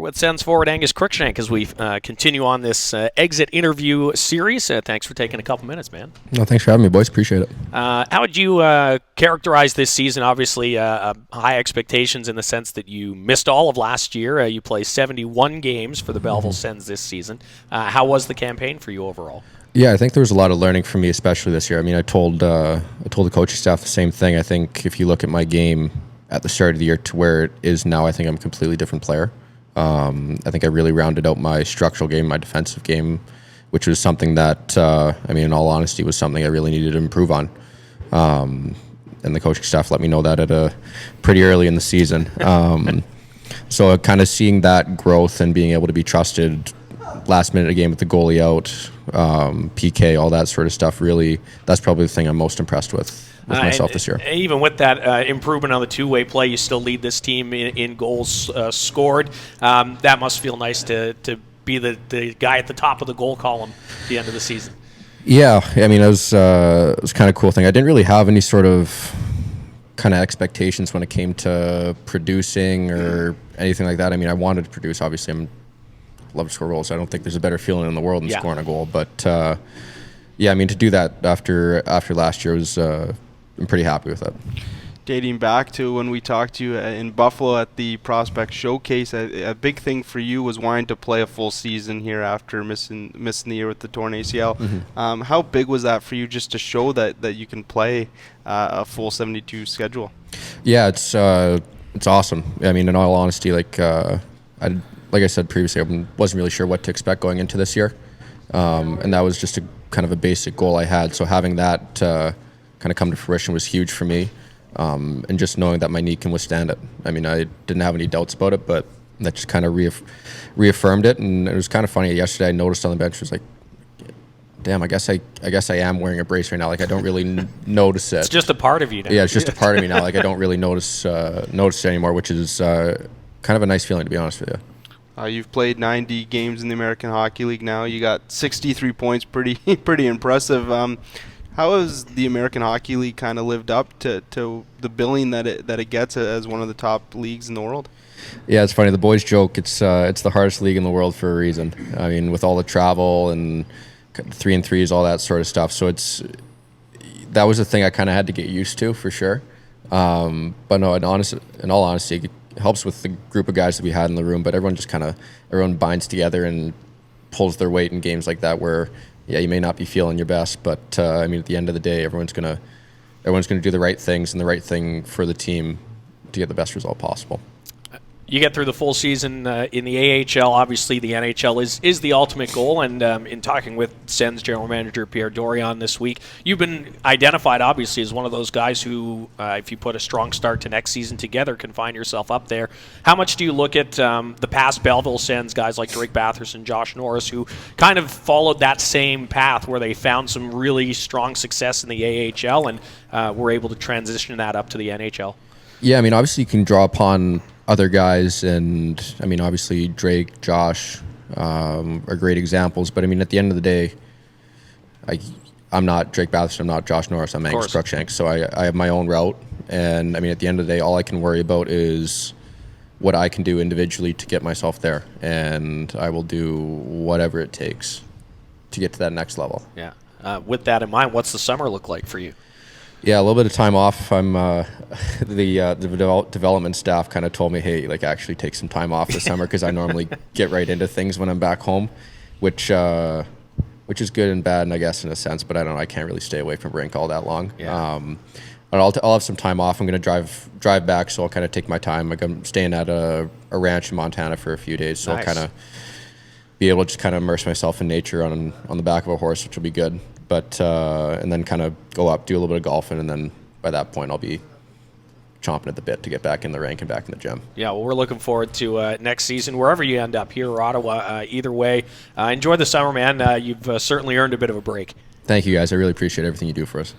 with Sens forward Angus Crookshank as we continue on this exit interview series. Thanks for taking a couple minutes, man. No, thanks for having me, boys. Appreciate it. How would you characterize this season? Obviously, high expectations in the sense that you missed all of last year. You played 71 games for the Belleville Sens this season. How was the campaign for you overall? Yeah, I think there was a lot of learning for me, especially this year. I mean, I told the coaching staff the same thing. I think if you look at my game at the start of the year to where it is now, I think I'm a completely different player. I think I really rounded out my structural game, my defensive game, which was something that, in all honesty, was something I really needed to improve on. And the coaching staff let me know that at pretty early in the season. So kind of seeing that growth and being able to be trusted last minute of the game with the goalie out, PK, all that sort of stuff, really, that's probably the thing I'm most impressed with myself this year. Even with that improvement on the two-way play, you still lead this team in goals scored. That must feel nice to be the guy at the top of the goal column at the end of the season. Yeah, I mean, it was kind of a cool thing. I didn't really have any sort of kind of expectations when it came to producing or anything like that. I mean, I wanted to produce. Obviously, I love to score goals. I don't think there's a better feeling in the world than scoring a goal. But yeah, I mean, to do that after last year was I'm pretty happy with that. Dating back to when we talked to you in Buffalo at the Prospect Showcase, a big thing for you was wanting to play a full season here after missing the year with the torn ACL. Mm-hmm. How big was that for you, just to show that you can play a full 72 schedule? Yeah, it's awesome. I mean, in all honesty, like I said previously, I wasn't really sure what to expect going into this year, and that was just a kind of a basic goal I had. So having that kind of come to fruition was huge for me. And just knowing that my knee can withstand it. I mean, I didn't have any doubts about it, but that just kind of reaffirmed it. And it was kind of funny. Yesterday, I noticed on the bench, it was like, damn, I guess I am wearing a brace right now. Like, I don't really notice it. It's just a part of you now. Yeah, it's just a part of me now. Like, I don't really notice it anymore, which is kind of a nice feeling, to be honest with you. You've played 90 games in the American Hockey League now. You got 63 points, pretty impressive. How has the American Hockey League kind of lived up to the billing that it gets as one of the top leagues in the world? Yeah, it's funny. The boys joke it's the hardest league in the world for a reason. I mean, with all the travel and 3-3s, all that sort of stuff. So that was the thing I kind of had to get used to for sure. But no, in all honesty, it helps with the group of guys that we had in the room. But everyone binds together and pulls their weight in games like that where. Yeah, you may not be feeling your best, but I mean, at the end of the day, everyone's gonna do the right things and the right thing for the team to get the best result possible. You get through the full season in the AHL. Obviously, the NHL is the ultimate goal. And in talking with Sens general manager Pierre Dorion this week, you've been identified, obviously, as one of those guys who, if you put a strong start to next season together, can find yourself up there. How much do you look at the past Belleville Sens guys like Drake Batherson, Josh Norris, who kind of followed that same path where they found some really strong success in the AHL and were able to transition that up to the NHL? Yeah, I mean, obviously you can draw upon other guys, and I mean, obviously Drake, Josh are great examples. But I mean, at the end of the day, I'm not Drake Batherson, I'm not Josh Norris, I'm Angus Crookshank. So I have my own route, and I mean, at the end of the day, all I can worry about is what I can do individually to get myself there, and I will do whatever it takes to get to that next level. Yeah. With that in mind, what's the summer look like for you? Yeah, a little bit of time off. I'm the development staff kind of told me, hey, like actually take some time off this summer because I normally get right into things when I'm back home, which is good and bad, and I guess in a sense. But I don't know. I can't really stay away from rink all that long. Yeah. But I'll have some time off. I'm going to drive back, so I'll kind of take my time. Like I'm staying at a ranch in Montana for a few days, so nice. I'll kind of be able to just kind of immerse myself in nature on the back of a horse, which will be good. But and then kind of go up, do a little bit of golfing, and then by that point I'll be chomping at the bit to get back in the rink and back in the gym. Yeah, well, we're looking forward to next season, wherever you end up, here or Ottawa. Either way, enjoy the summer, man. You've certainly earned a bit of a break. Thank you, guys. I really appreciate everything you do for us.